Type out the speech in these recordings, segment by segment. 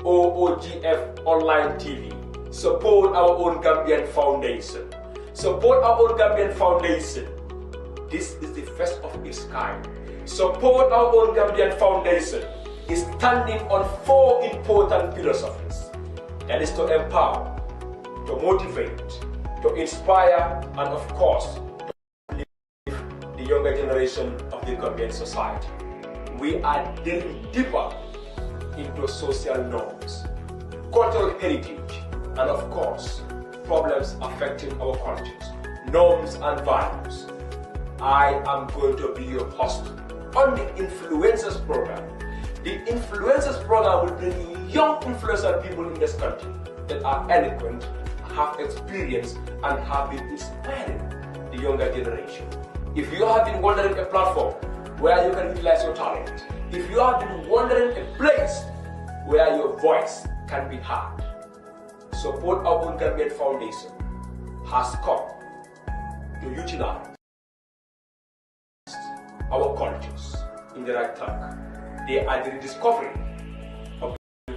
OOGF Online TV. Support our own Gambian Foundation. Support our own Gambian Foundation. This is the first of its kind. Support our own Gambian Foundation is standing on 4 important philosophies. That is to empower, to motivate, to inspire, and of course, to lift the younger generation of the Gambian society. We are delving deeper into social norms, cultural heritage, and of course, problems affecting our cultures, norms and values. I am going to be your host on the Influencers Program. The Influencers Program will bring young influential people in this country that are eloquent, have experience, and have been inspiring the younger generation. If you have been wondering a platform where you can utilize your talent, if you have been wondering a place where your voice can be heard, Support our own Gambian Foundation has come to utilize our cultures in the right track. They are the rediscovery of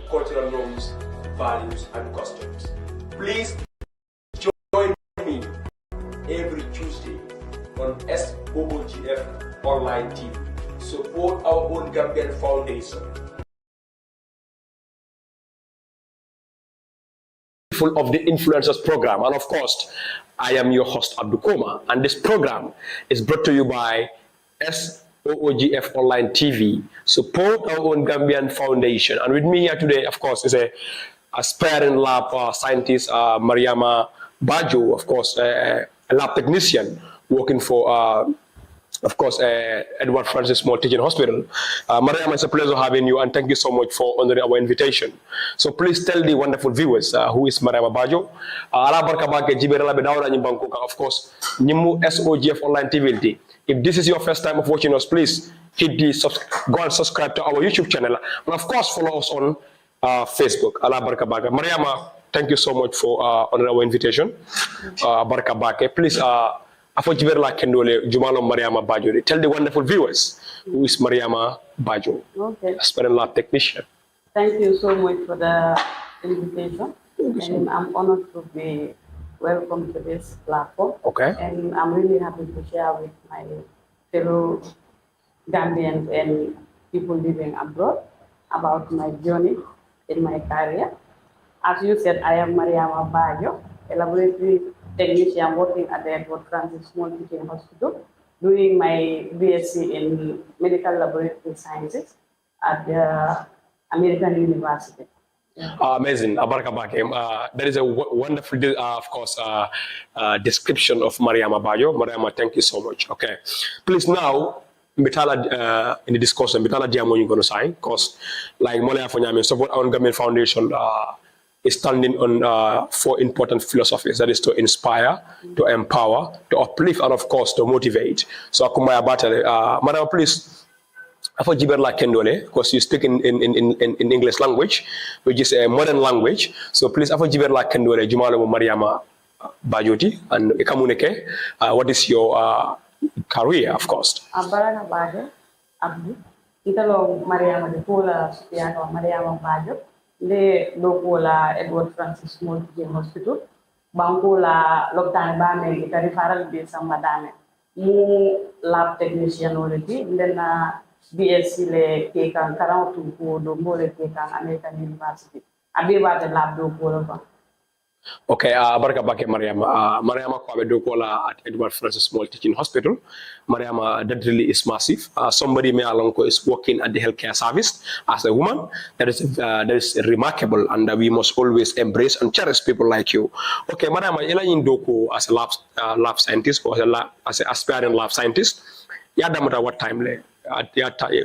cultural norms, values, and customs. Please join me every Tuesday on SOOGF Online TV. Support our own Gambian Foundation. Of the Influencers Program, and of course, I am your host Abdou Komma, and this program is brought to you by SOOGF Online TV. Support our own Gambian Foundation, and with me here today, of course, is a aspiring lab scientist, Mariama Bajo, of course, a lab technician working for, of course, Edward Francis Small Teaching Hospital. Mariama, it's a pleasure having you, and thank you so much for honoring our invitation. So please tell the wonderful viewers who is Mariama Bajo. Of course, Nimu SOGF Online TV. If this is your first time of watching us, please hit the go and subscribe to our YouTube channel, and of course, follow us on Facebook. Mariama, thank you so much for honoring our invitation. Please. Tell the wonderful viewers who is Mariama Bajo, aspiring lab technician. Thank you so much for the invitation. And I'm honored to be welcome to this platform. Okay. And I'm really happy to share with my fellow Gambians and people living abroad about my journey in my career. As you said, I am Mariama Bajo, a laboratory technician working at the Edward Francis Small Teaching Hospital, doing my BSc in Medical Laboratory Sciences at the American University. Yeah. Amazing. There is a wonderful, of course, description of Mariama Bajo. Mariama, thank you so much. Okay. Please now, in the discussion, you're going to sign, because like Molia Fonyami, support our government foundation, is standing on 4 important philosophies. That is to inspire, to empower, to uplift, and of course to motivate. So Akumaya Batale, Madam, please, after Jiberla Kendole, because you speak in English language, which is a modern language. So please, after Jiberla Kendole, Jumalo Mariama Bajoti, and Ekamuneke, what is your career, of course? Abaraka Bajo, Abdu, Italo Mariama de Pola, Supiano, Mariama Bajo. Le loko la Edward Francis Small Teaching Hospital, banko la lopitaan bame ita referral be samba dame mu lab technician already, then BSc le kekan karan tu ko do mole kekan American University abe ba de lab do ko la. Okay, barka bake Mariama. Mariama ko abe do ko la at Edward Francis Small Teaching Hospital. Mariama, that really is massive. Somebody may alonko is working at the healthcare service as a woman. That is remarkable, and we must always embrace and cherish people like you. Okay, Mariama, ila in doko as a lab scientist or as an aspiring lab scientist. Yadamata, what time le? At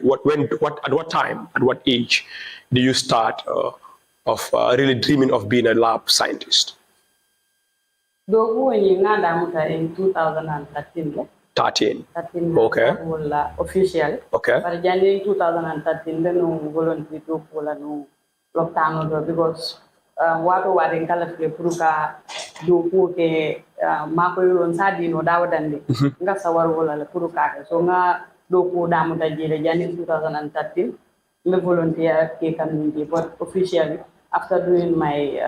what time, at what age do you start of really dreaming of being a lab scientist? Doko when ngadamuta in 2013. 13. Okay. Officially. Okay. But January 2013, then no voluntary to pull no lockdown because what we in California, Puruka, do ke Mako on Sadi no Dawdandi, Gasawar Puruka. So nga do Damuta January 2013. me volunteer at community, but officially after doing my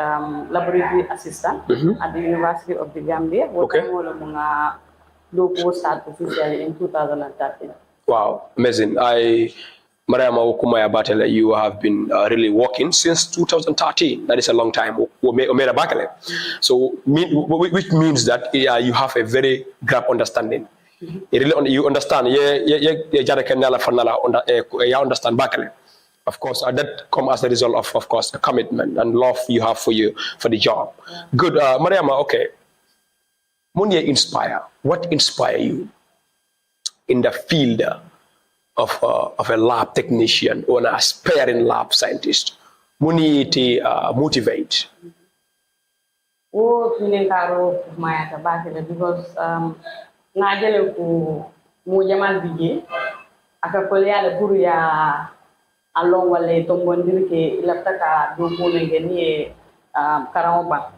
laboratory assistant at the University of the Gambia, what start officially in 2013. Wow, amazing. Mariama Okumaya Batele, you have been really working since 2013. That is a long time. So, which means that you have a very great understanding. You understand. You understand Bakale. Of course, that comes as a result of course, a commitment and love you have for the job. Yeah. Good, Mariama. Okay. What inspire you in the field of a lab technician or an aspiring lab scientist? Muni motivate. Oh, because najele ku mo jamal bije aka kolya le buru ya along wale tombondir ke laptaka do ko ngeni karawba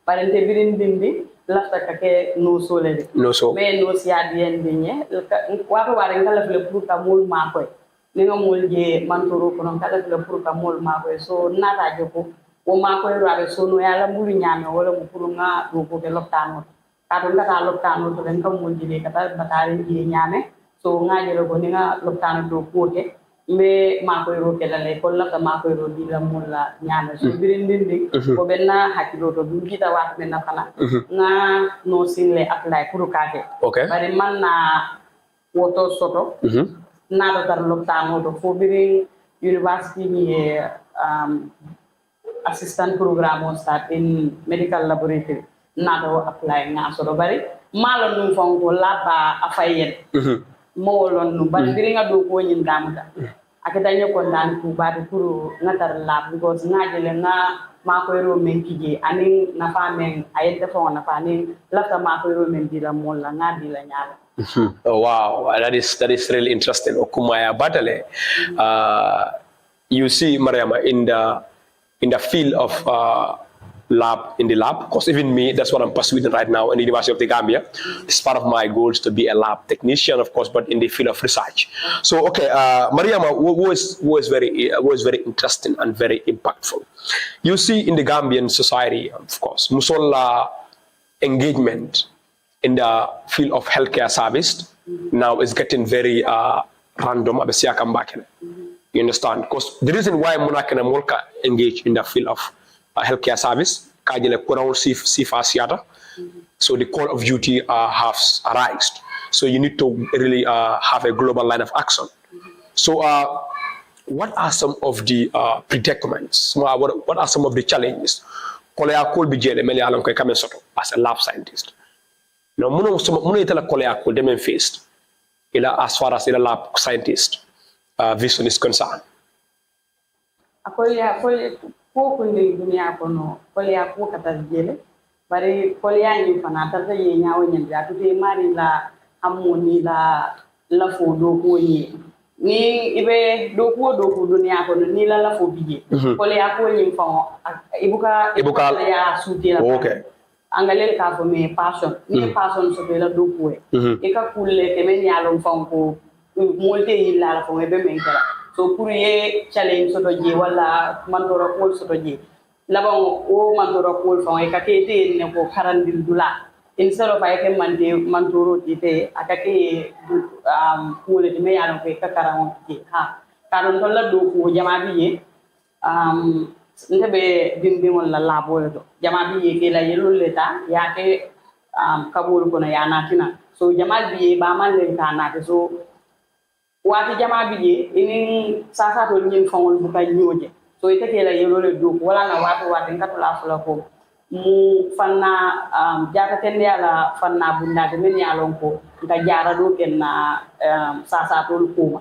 parente birin bindi laptaka ke no sole no so me no sia dien binye wato ware ngala le pour ka mol ma koy ni nga mol je mantoro ko non kala le pour ka mol ma koy so nata joko o ma koy rabe so no yala mulu nyame wala mu pour nga do ko ke loptano kadon kata loptano to den kam monjile kata batari je nyame so ngajelo ko ni nga loptano do kote me ma koy ro ke dale ko la ma koy ro di la mulla nyame so birin dindi ko benna hakilo to dum kita wat men na fana nga no single apply pour kake bari man na woto soto na do tar loptano do fo birin university ni assistant program on start in medical laboratory nado apply nga so do bari malo num fonko laba afayen mo wolon num bari biringa do ko nyin damuda akata nyako ndan ku bari pour ngatar lab because ngajele nga ma ko ro men kije ani na fa men ayente fo na fa ni lafta ma ko ro men dila molla ngadi la nyaala. Oh wow, that is really interesting. Okumaya Batale, you see Mariama in the field of in the lab, because even me, that's what I'm pursuing right now in the University of the Gambia. It's part of my goals to be a lab technician, of course, but in the field of research. So, okay, Mariama was very interesting and very impactful. You see in the Gambian society, of course, Musola engagement in the field of healthcare service now is getting very random. You understand? Because the reason why Monaka and Molka engage in the field of healthcare service, so the call of duty has arisen. So you need to really have a global line of action. So what are some of the predicaments? What are some of the challenges? As a lab scientist. Now, as far as the lab scientist vision is concerned. Ko ni dunia kono kolya ko kata jele bari kolya ni fana tarta ye nyaawo nyanda to te mari la amoni la fo do ko ni ibe do ko dunia kono ni la fo bije kolya ko ni fa ibuka ya suti la okay angale ka fo me passion ni passion so be la do ko e ka kulle ke men yalo fa ko molte illa la fo be men kala so pour ye challenge so doje wala mandoro ko so doje labon o mandoro ko fa e kakete ne ko karandil dula instead of ay ke mande mandoro tite akake ko le me yalo ko ka karam ti ha karon to la do ko jama biye ndebe dindi wala labo do jama biye ke la yelo leta ya ke kabul ko na yana tina so jama biye ba man le kana so wati jama biye ini sasa to nyin fongol bu kay nyoje so ite kela yelo le do wala na wati ngatula fula ko mu fanna jata tende ala fanna bunda de men yalon ko nga jara do ken na sasa to ko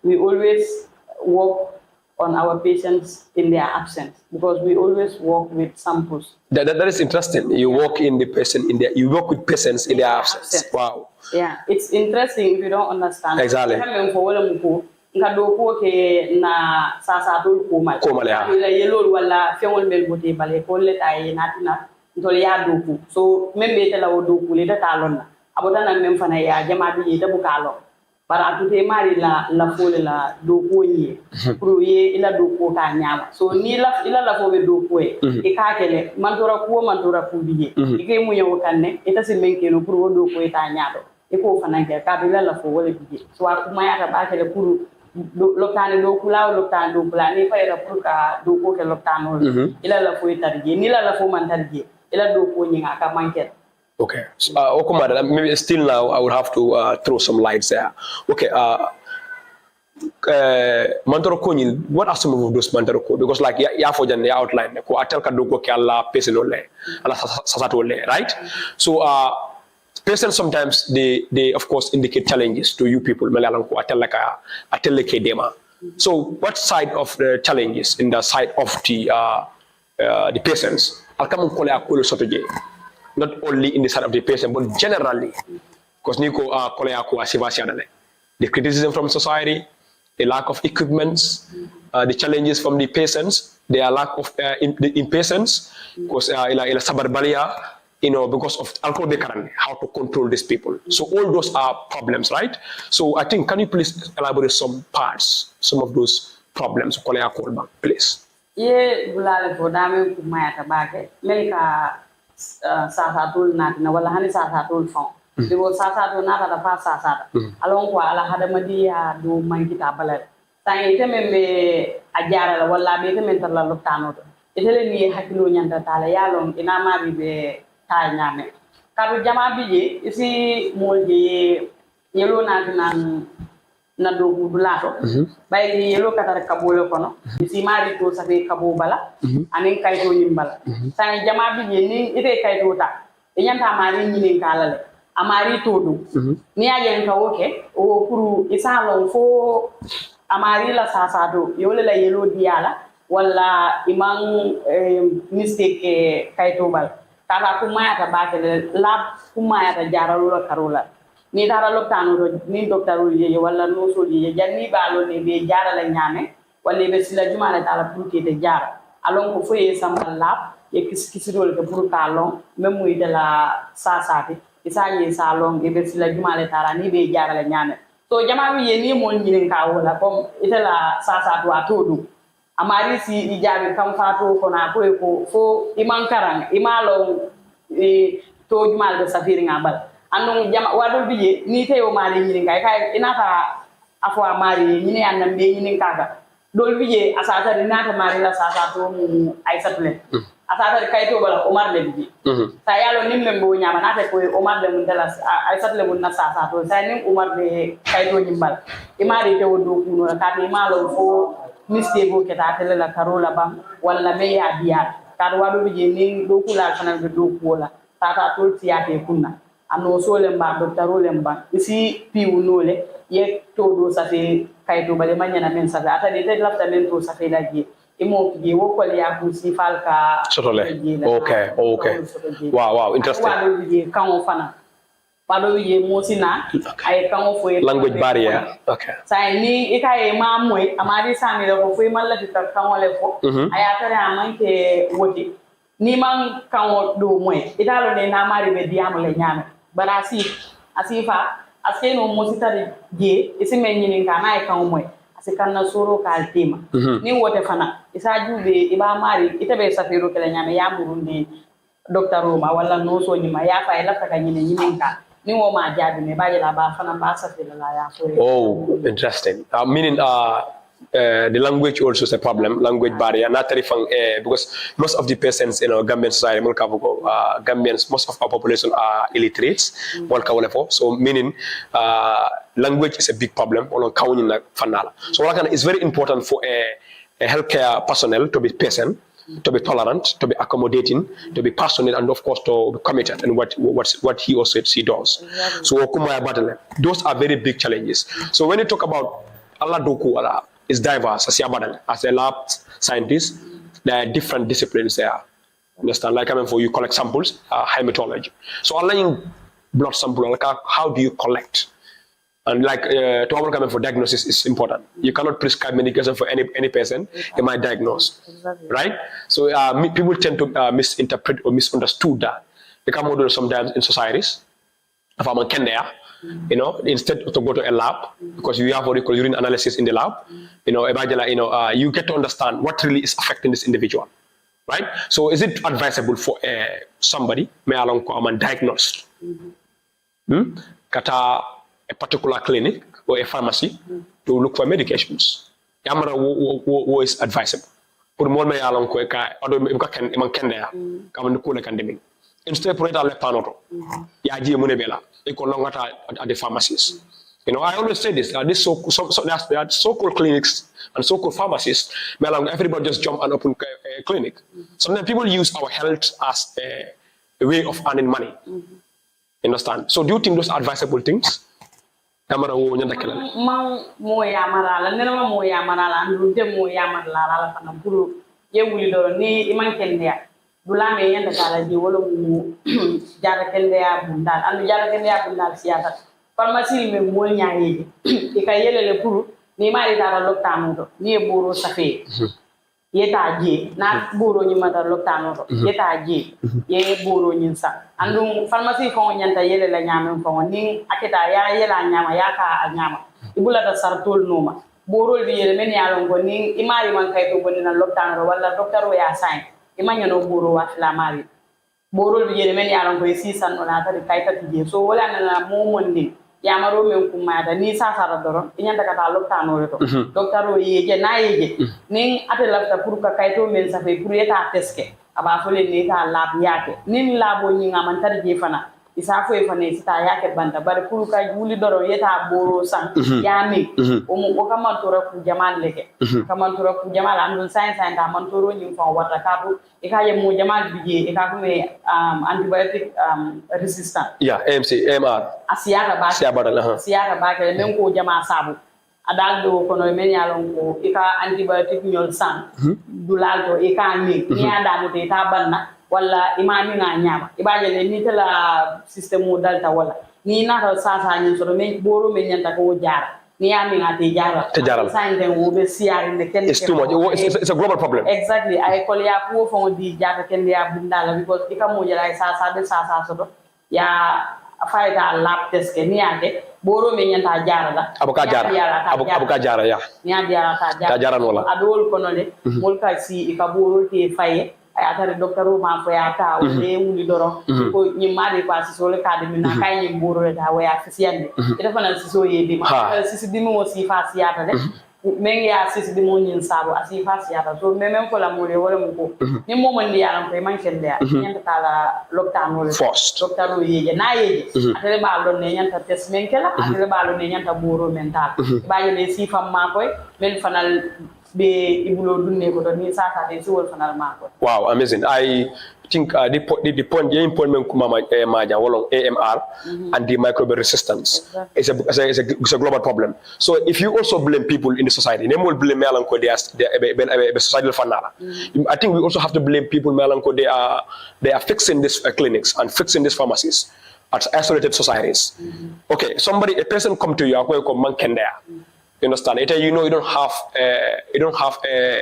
we always work on our patients in their absence because we always work with samples. That is interesting. You work in the patient you work with patients in their absence. Wow. Yeah, it's interesting if you don't understand. Exactly. Nga do ko ke na sasa to ko mal. Ila yelo wala fengol mel bote bale ko le tay natina ntol ya do ko. So membe te la do ko le ta talon na. Abota na mem fana ya jama bi ta bu kalo. bara tute mari la fole la do ko yi pour ye ila do ko ka nyama so ni la fo be do ko e ka kele man tora ku biye e ke mu yow kanne eta se menke no pour do ko ta nyaado e ko fanan ke ka be la fo wala biye so wa kuma ya ta ba kele pour loptane do kula ni fa era pour ka do ko ke loptano ila la fo tarje ni la fo man tarje ila do ko nyinga ka manke. Okay. Okuma, maybe still now I would have to throw some lights there. Okay. Mantoro Koni, what are some of those Mantoro Koni? Because like Yafojan outline, ko atel ka dogo ke alla pesenole, alla sasatole, right? So patients sometimes they of course indicate challenges to you people. Malayalam ko atel ke dema. So what side of the challenges in the side of the patients? Alkamu kole akulu sotoje. Not only in the side of the patient, but generally, because the criticism from society, the lack of equipments, the challenges from the patients, their lack of impatience, because because of alcohol, how to control these people. So all those are problems, right? So I think, can you please elaborate some of those problems, please? Sasatul natina wala hani sasatul fon digo sasatul nata da fa sasata alon ko ala hadamadiya do mangita balal tan ite membe ajara la wala be temen tar la loptano to itele ni hakilo nyanda tala yalon ina ma be ta nyame kadu jama bije isi molje yelo natina na do budulato bay yelo katar kabolo kono isi mari to sabe kabo bala anen kayto nyimbala tan jama bi ni ite kayto ta e nyanta mari nyine kalale amari to do ni ayen ka oke o pour isalo fo amari la sasa do yole la yelo diala wala imang mistake kayto bal kala kuma ta ba ke lab kuma ta jaralu la karola ni dara loptano do ni docteur ye wala no so ye janni balo ne be jara la nyame wala be sila juma la dara pour que de jara alon ko foye sambal lab ye kisidol ke pour kalon même muy de la sasati isa ye salon be sila juma la dara ni be jara la nyame so jama ye ni mo nyinin ka wala comme ite la sasati wa todo amari si ijabi kam fato ko na ko fo iman karang imalo to juma de safiri ngabal andong jama wadol biye ni teyo mari nyini kay inata afwa mari nyini annam be nyini kaga dol biye asata dinata mari la sasa to mu ay satle asata kay to bala omar le biye sa yalo nimme mbo nyama nata ko omar le mun dala ay satle mun na sasa to sa nim omar le kay to nyimbal imari te wodo kuno ka be malo fo miste bo keta tele la karola bam wala me ya biya ka wadol biye ni do kula fanal be do kula tata to tiate kunna ano solemba docteur lemba isi piu nole ye todo sa fe kayto bale manyana men sa ata de lafta men to sa fe laji imo ki wo ko ya ku si falka sotole okay wow interesting wado bi kan o fana wado ye mosina ay kan o fo language barrier okay sa ni ikaye ma moy amari sami le ko fo malla ti kan o le fo aya tare amanke woti ni man kan o do moy italo ne na mari be diamo le nyame barasi asifa askeno mositari je isi menyini kana e kan moy asikanna soro kal tema ni wote fana isa jube iba mari itabe safiro kala nyame ya murundi docteur Roma wala no so nyima ya fa ila taka nyine ka ni wo ma jabi me baje la ba fana ba safiro la ya so interesting meaning the language also is a problem, language barrier. Not because most of the patients in our Gambian society, Gambians, most of our population are illiterate. So meaning language is a big problem. So it's very important for a healthcare personnel to be patient, to be tolerant, to be accommodating, to be passionate, and of course to be committed in what he or she does. So those are very big challenges. So when you talk about Allah Doku Allah is diverse as a lab scientist, there are different disciplines there. Understand? Like for you collect samples, hematology. So allowing blood sample, like how do you collect? And like to for diagnosis is important. You cannot prescribe medication for any person. You might diagnose, right? So people tend to misinterpret or misunderstood that. They come out sometimes in societies. If I'm a Kenya, you know, instead to go to a lab, because you have what you call urine analysis in the lab, you know, you get to understand what really is affecting this individual, right? So is it advisable for somebody, may along come diagnosed, kata a particular clinic or a pharmacy to look for medications? Yamara wo is advisable. Pour more me along ko ka odo ka ken man kende ya kam ko le kandemi instead pour le panoto ya ji mo ne bela e ko longata at the pharmacies. You know, I always say this, this so-called clinics and so-called pharmacies, everybody just jump and open a clinic. Sometimes people use our health as a way of earning money. Understand? So do you think those are advisable things? Kamara wo nyanda kala mo ya marala nena mo ya marala ndu de mo ya marala la kana buru ye wuli do ni iman kende ya dula me yanda kala di wala mu jara kende ya bundal andu jara kende ya bundal siyata pharmacie me mo nyaaye e ka yelele puru ni mari dara loktano do ni buru safe yeta je na buru ni mata loktano do yeta je ye buru ni sa andu pharmacie ko nyanta yele la nyama ko ni aketa ya yela nyama ya ka nyama ibula da sartol noma borol bi yele men ya lon ko ni imari man kay to bonni na loktano wala docteur ya sain imanya no boro wa la mari borol bi yele men ya lon ko si san no na ta kay ta je so wala na mo mondi ya maro men kuma da ni sa sara doron inyanta kata loktano reto docteur ye na ye ni ate lafta pour ka kay to men sa fe pour eta teske aba fole ni ta lab yake nin labo ni ngaman tar je fana isa fo e fana ita yake banda bare pour ka wuli doro yeta boro san yami o mo ka man tora ku jamal leke ka man tora ku jamal andun science and man toro ni fo wata ka bu e ka ye mo jamal bije e ka ko me antibiotic resistant AMR asiara ba ke men ko jama sabu adal do kono men yalon ko e ka antibiotic nyol san dulal do e ka ni ada mo te ta banna wala imami nga nyama ibaje le ni tala system mo dalta wala ni na ta sa ni so men boro men nyanta ko jara ni ami nga te jara sign den wo be siari ne ken it's too much it's a global problem exactly ay ko ya ko fo di jata ken ya bindala because ikamo jara sa so do ya fayda lab test ke ni ade boro me nyanta jara la abuka jara ya ni jara ta jara no la adol kono le mol ka si e ka boro te faye ay atare docteur ma fo ya ta o le wuli doro ko ni mari ko si so le ka de mina kay ni boro ta wa ya fisiyande ita fana si so ye de ma si di mo si fa si ata de men ya si di mo nyin sabo asi fa si ata so men ko la mo le wala mo ko ni mo man di yaram ko man ken de nyanta kala loktano le docteur ye na ye atare ba lo ne nyanta test men kala atare ba lo ne nyanta boro mental ba ye le si fam ma koy men fanal be ibulo dunne ko ni saka de so wol fanal ma ko wow amazing I think the point men kuma maja wolong AMR and the microbial resistance is a global problem. So if you also blame people in the society, they will blame melanko they are societal fanala. I think we also have to blame people melanko they are fixing these clinics and fixing these pharmacies as isolated societies. Okay, a person come to you ko man kenda. You understand? You know, you don't have,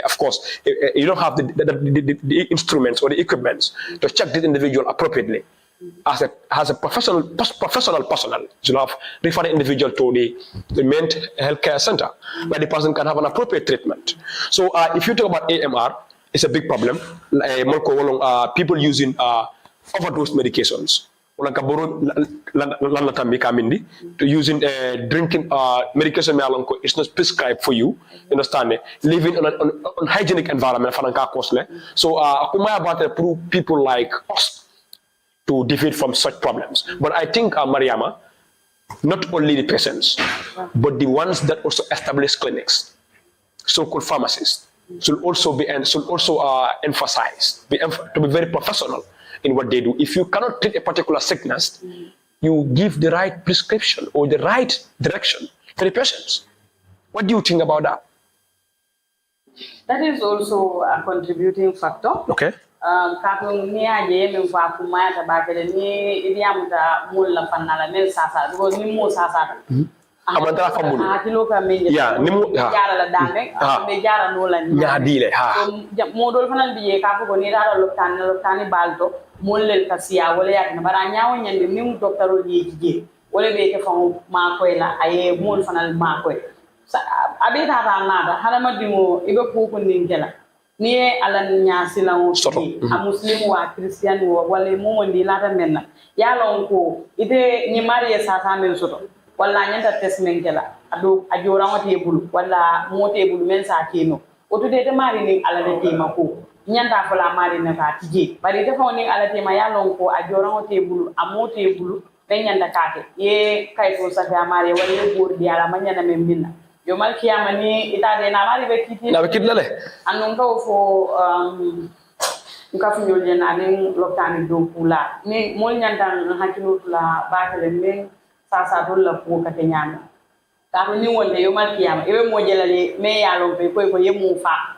of course, you don't have the instruments or the equipments to check this individual appropriately. As a professional personnel, you have refer the individual to the main healthcare center where the person can have an appropriate treatment. So if you talk about AMR, it's a big problem. People using overdose medications. To using drinking medication is not prescribed for you. Understand? Living in an unhygienic environment so about people like us to defeat from such problems. But I think Mariama, not only the patients, but the ones that also establish clinics, so-called pharmacists, should also emphasized to be very professional in what they do. If you cannot treat a particular sickness, you give the right prescription or the right direction to the patients. What do you think about that? That is also a contributing factor. Okay. Because ni mo sasa amantara fambulu hakilo ka menje ya nimu jara la dame be jara no la nyaadile ha modol fanal biye ka ko ni dara loptani balto mollel ka siya wala yak na bara nyaawo nyande nim docteur yi jije wala be ke fon ma koy la ay mol fanal ma koy abi tata nada halama dimo ibe ko ko ningela ni ala nya silan a muslim wa christian wa wala mo ndi lata menna ya lon ko ite ni mariye sa ta men soto wala nyanta testament kala ado ajora ngote bulu wala mote bulu men sa keno o to de mari ni ala de tema ko nyanta fala mari na ka tije bari de fawni ala tema ya lon ko ajora ngote bulu amote bulu be nyanda kake ye kay ko sa ta mari wala bor di ala manyana men minna yo mal kiyama ni itade na mari be kiti na be kitlale anon ko fo nka fu nyol na den lokani do pula ni mol nyanda hakilo la bakale men sa do la ko kate nyama ka ni wonde yo mal kiyama ebe mo jelale me yalo be ko ye mu fa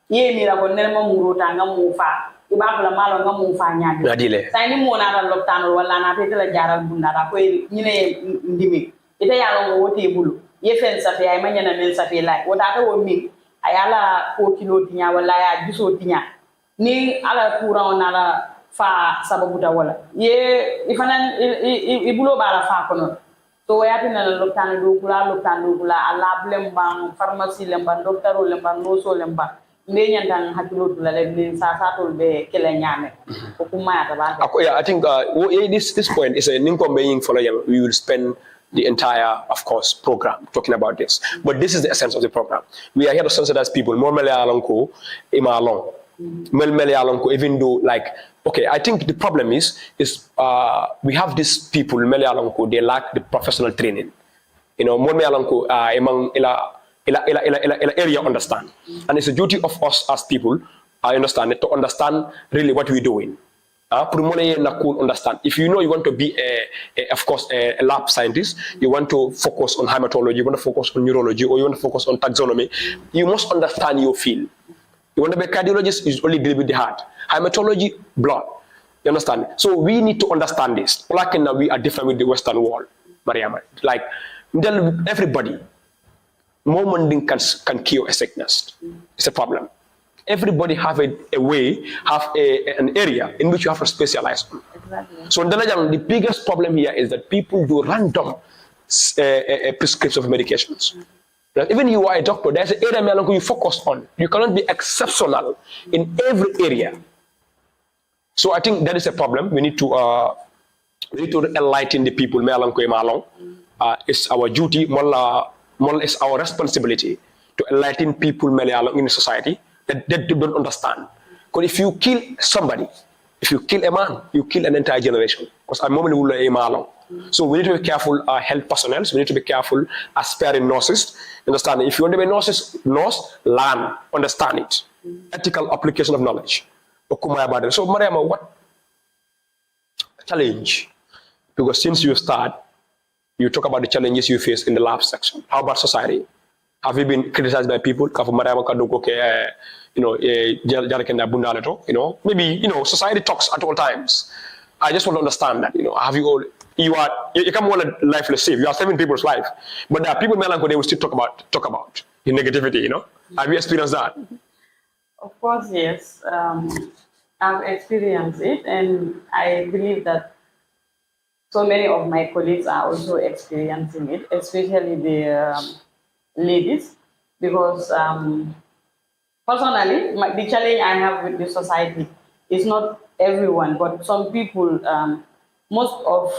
ye mi la ko ner ma muro ta nga mu fa iba la malo nga mu fa nyaade adile say ni mo na la lokano wala na te la jaral bunda da ko ni ne ndimi ite yalo ngo wote bulu ye fen sa fe ay manyana men sa fe lay wota ta wo mi ayala ko kilo tinya wala ya juso tinya ni ala courant na la fa sababu da wala ye ifanan ibulo bala fa kono to yati na loktan do kula ala blem bang pharmacie lemban docteur lemban noso lemban ne nyantan hakilo dula le sa to be kele nyame ko kuma ta ba yeah, I think this point is a ninko being follow we will spend the entire, of course, program talking about this. But this is the essence of the program. We are here to sensitize people. More Melealonko, Ima Along. Melealonko, even though, like, okay, I think the problem is we have these people, Melealonko, they lack the professional training. You know, more Melealonko, among ila area understand. And it's a duty of us as people, I understand it, to understand really what we're doing. Understand. If you know you want to be of course a lab scientist, you want to focus on hematology, you want to focus on neurology, or you want to focus on taxonomy, you must understand your field. You want to be a cardiologist, you only deal with the heart. Hematology, blood. You understand? So we need to understand this. Like now we are different with the Western world, Mariama. Like everybody, moment can cure a sickness. It's a problem. Everybody have a way, have an area in which you have to specialize on. Exactly. So the biggest problem here is that people do random prescription of medications. Even you are a doctor, there's an area you focus on. You cannot be exceptional in every area. So I think that is a problem. We need to enlighten the people. It's our duty, it's our responsibility to enlighten people in society that they don't understand. Because if you kill somebody, if you kill a man, you kill an entire generation. Because I'm normally so we need to be careful, health personnel. So we need to be careful, aspiring nurses. Understand? If you want to be a nurse, learn, understand it. Ethical application of knowledge. So Mariama, what challenge? Because since you start, you talk about the challenges you face in the lab section. How about society? Have you been criticized by people? Maybe society talks at all times. I just want to understand that. Have you all? You come on a lifeless save. You are saving people's life, but there are people they will still talk about the negativity. Have you experienced that? Of course, yes. I've experienced it, and I believe that so many of my colleagues are also experiencing it, especially the ladies, because personally, the challenge I have with the society is not everyone, but some people. Most of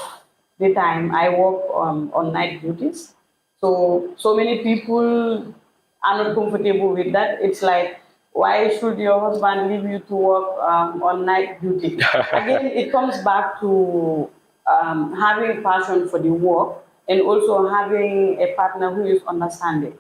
the time, I work on night duties, so many people are not comfortable with that. It's like, why should your husband leave you to work on night duty? Again, it comes back to having passion for the work and also having a partner who is understanding.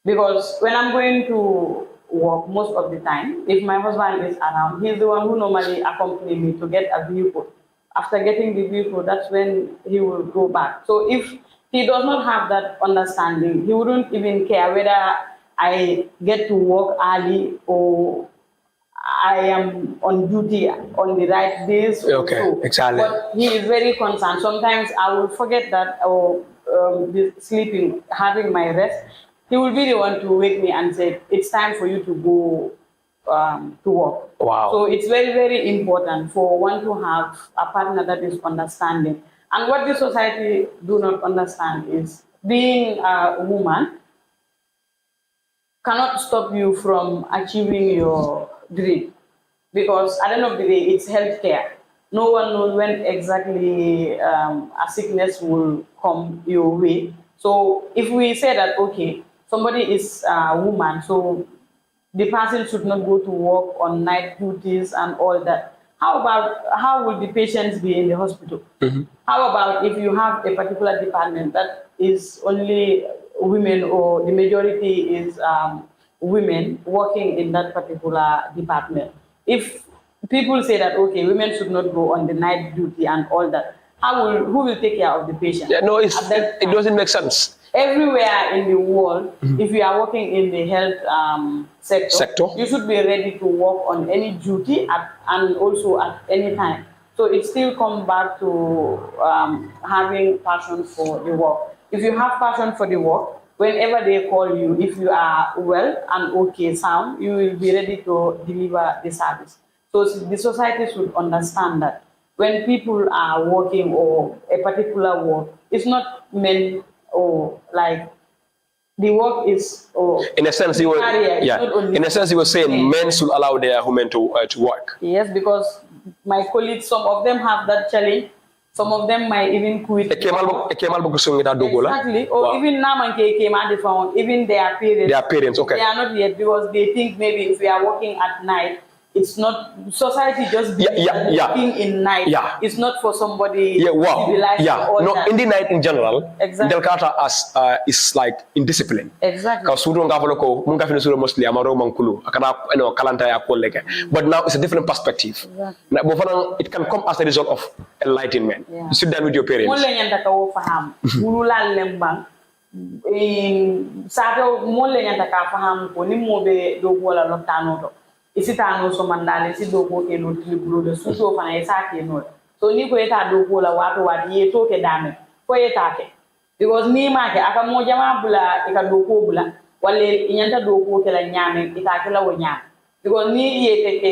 Because when I'm going to work, most of the time, if my husband is around, he's the one who normally accompanies me to get a vehicle. After getting the vehicle, that's when he will go back. So if he does not have that understanding, he wouldn't even care whether I get to work early or I am on duty on the right days. Okay, so. Exactly. But he is very concerned. Sometimes I will forget that or be sleeping, having my rest. He will be the one to wake me and say, it's time for you to go to work. Wow. So it's very, very important for one to have a partner that is understanding. And what the society do not understand is being a woman cannot stop you from achieving your dream. Because at the end of the day, it's healthcare. No one knows when exactly a sickness will come your way. So if we say that, okay, somebody is a woman, so the person should not go to work on night duties and all that. How will the patients be in the hospital? How about if you have a particular department that is only women or the majority is women working in that particular department? If people say that, okay, women should not go on the night duty and all that, who will take care of the patient? Yeah, no, it doesn't make sense. Everywhere in the world, if you are working in the health sector, you should be ready to work on any duty and also at any time. So it still comes back to having passion for the work. If you have passion for the work, whenever they call you, if you are well and okay, sound, you will be ready to deliver the service. So the society should understand that when people are working or a particular work, it's not meant or like the work is in a sense, you were saying men should allow their women to work. Yes, because my colleagues, some of them have that challenge. Some of them might even quit. Exactly. Or even even their parents. Their parents, okay. They are not yet because they think maybe if we are working at night, it's not society just working in night. Yeah. It's not for somebody civilized. No, that. in the night in general, Exactly. Delcata is like indiscipline. Exactly. Because mostly but now it's a different perspective. Exactly. It can come as a result of enlightenment. Yeah. You sit down with your parents. Isitano so mandale si doko ke no tribulu de suso fana isa ke no so ni ko eta doko la wato wadi ye to ke dame ko eta ke because ni ma ke aka mo jama bula e ka doko bula walle inyanta doko ke la nyame ita ke la wo nyame because ni ye ke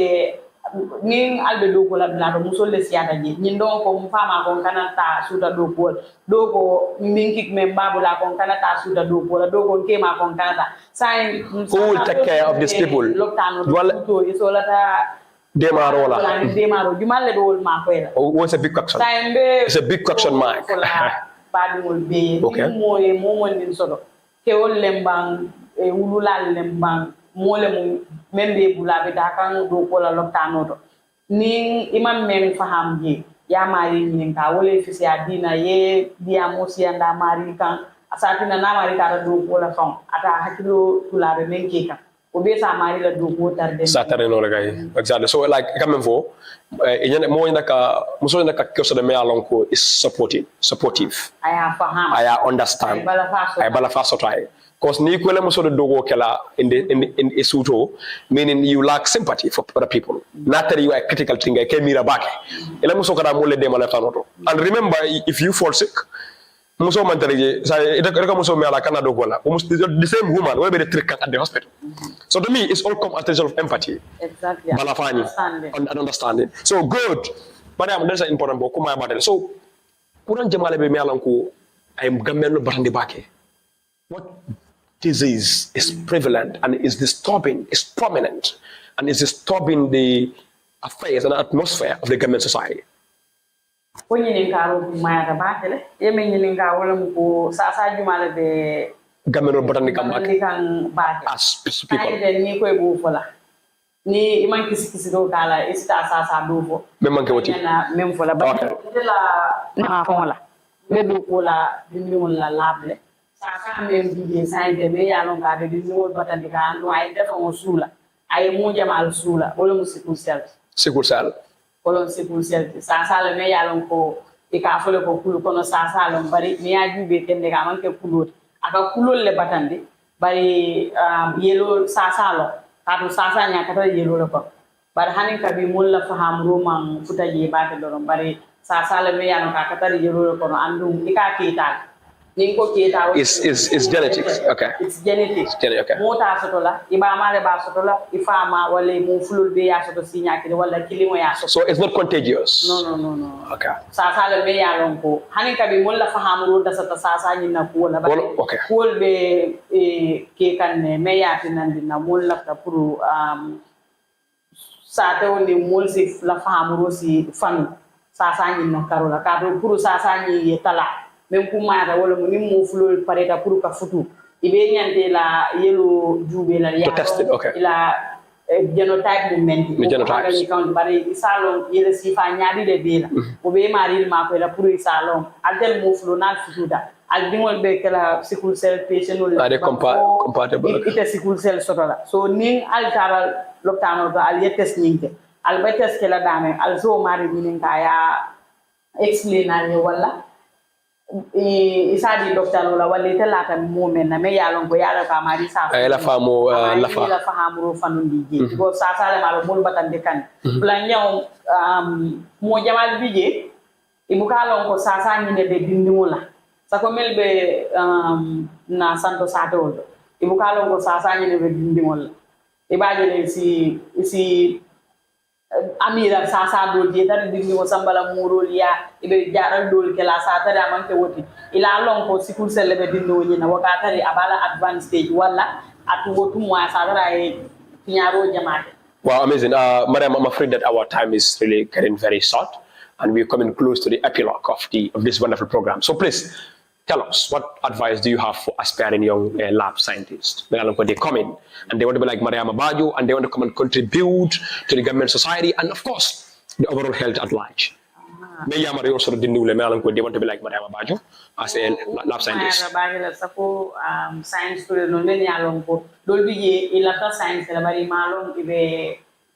ni albe doko la bla do muso le siata je ni ndon ko mu fama ko kana ta suta doko minkik me babula ko kana ta suta doko la doko ke ma ko kana ta sai who will take care of these people to isolata demarola jumalle do ma ko ela what's a big question it's a big question mark badi mol be moye momon din sodo ke wol lembang e wululal lembang mole mum membe bulabe dakan do ko la loktano to ni imam men faham ji ya mari ni ka wole fisi adina ye dia mosi anda mari kan asatina na mari ka do ko la fon ata hakilo tulabe men ke kan o be sa mari la do ko tarde satare no la gay exactly so like quand même fo mo ndaka muso ndaka kyoso de me alonko is supportive aya understand ay bala fa sotay because ni ko le muso de dogo kala in isuto meaning you lack sympathy for other people not that you are critical thing ke mira back ele muso kada mo le de mala fanoto and remember if you fall sick muso man tare sa ita muso me ala kana dogo la the same woman will be the trick at the hospital so to me it's all come at the result of empathy exactly balafani and understanding so good madam that's an important book kuma badal so kuran jamale be me alanko ay gamelo batandi bake what disease is prevalent and is disturbing, is prominent, and is disturbing the affairs and atmosphere of the government society. When you think about my battle, you mean you think about Sasa Jumala the government botanical as people. Ni ko go fola. Ni iman kisi do kala ista Sasa do fo. Memang ke wati. Mem fola ba na fola. Be do kola dimon la lable. Saka men bidé sainte be yalon ka de no batandika no ay defo sula ay mo jamal sula wala musikul sel wala musikul sel sasa le me yalon ko e ka fole ko kulu kono sasa lo bari mi aju be kende ka man ke kulot aka kulol le batandi bari yelo sasa lo ka to sasa nya ka to yelo lo ko bar hanin ka bi mol la faham roman futaje ba ke do bari sasa le me yalon ka ta yelo lo kono andum ika kital It's genetics. Okay. It's genetics. Okay. Mota sotola, iba mare ba sotola, ifama wale mu flul be ya soto sinya kini wala kilimo ya soto. So it's not contagious. No. Okay. Sasa le me ya lonko. Hani kabi mulla fahamu da sata sasa nyina ko la ba. Okay. Ko be ke kan me ya tinandi na mulla ta puru sate woni mulsi la fahamu si fanu. Sasa nyina karola ka do puru sasa nyi tala. Même kumata wala mo nim mo flol pareta pour ka futu ibe nyante la yelo jube la ya ila genotype movement genotypes kan bari salon yele sifa nyaadi de bela o be mari ma ko la pour salon altel mo flo na futuda al dingol be kala sickle cell patient wala compatible ite sickle cell sotola so ning al taral loptano ga al yetes ningte al betes kala dame al zo mari minin ka ya explainer wala isadi docteur wala wala telata momen na me yalon ko yala ka mari sa la famo la fahamro fanundi je go sa sale malo mul batande kan plan nyaw mo jamal bije ibuka lon ko sa sa ni ne be dindimola sa ko melbe na santo sato ibuka lon ko sa sa ni ne be dindimola ibaje si amira sasa do je tar dingi wo sambala murol ya ibe jaral dol ke la sa tare amanke woti ila lon ko sikul sele be dindo nyina wakatari abala advanced stage wala atu wotu mo sa tara e tinyaro jamaate. Wow, amazing. Mariama, I'm afraid that our time is really getting very short and we're coming close to the epilogue of this wonderful program. So please tell us, what advice do you have for aspiring young lab scientists? They come in and they want to be like Mariama Bajo and they want to come and contribute to the government society and, of course, the overall health at large. They want to be like Mariama Bajo as a lab scientist. Science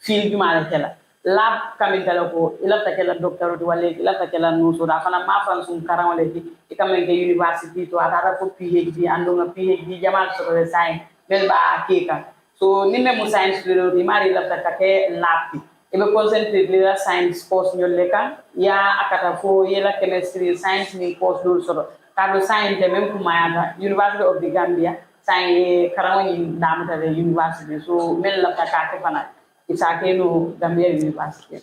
science lab kamin kala ko ilata kala docteur to wale ilata kala no so da fana ma fan sum karan wale di ikamen ke university to atara ko PhD andonga PhD jamal so de science bel ba keka so ninne mo science do di mari ilata kake lab e be concentrate le science course nyol leka ya akata fo yela chemistry science ni course do so ka do science même ko mayata University of the Gambia science karan ni damata de university so mel la kake fana.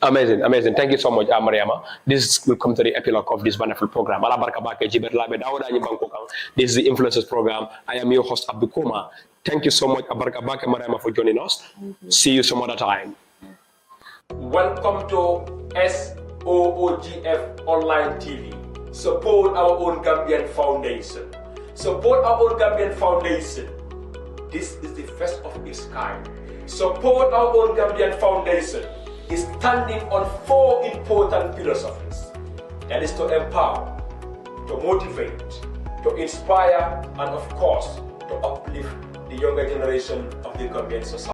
Amazing, amazing. Thank you so much, Mariama. This will come to the epilogue of this wonderful program. This is the Influencers Program. I am your host, Abdou Komma. Thank you so much, Mariama, for joining us. See you some other time. Welcome to SOOGF Online TV. Support our own Gambian Foundation. Support our own Gambian Foundation. This is the first of its kind. Support our own Gambian Foundation is standing on 4 important philosophies. That is to empower, to motivate, to inspire, and of course, to uplift the younger generation of the Gambian society.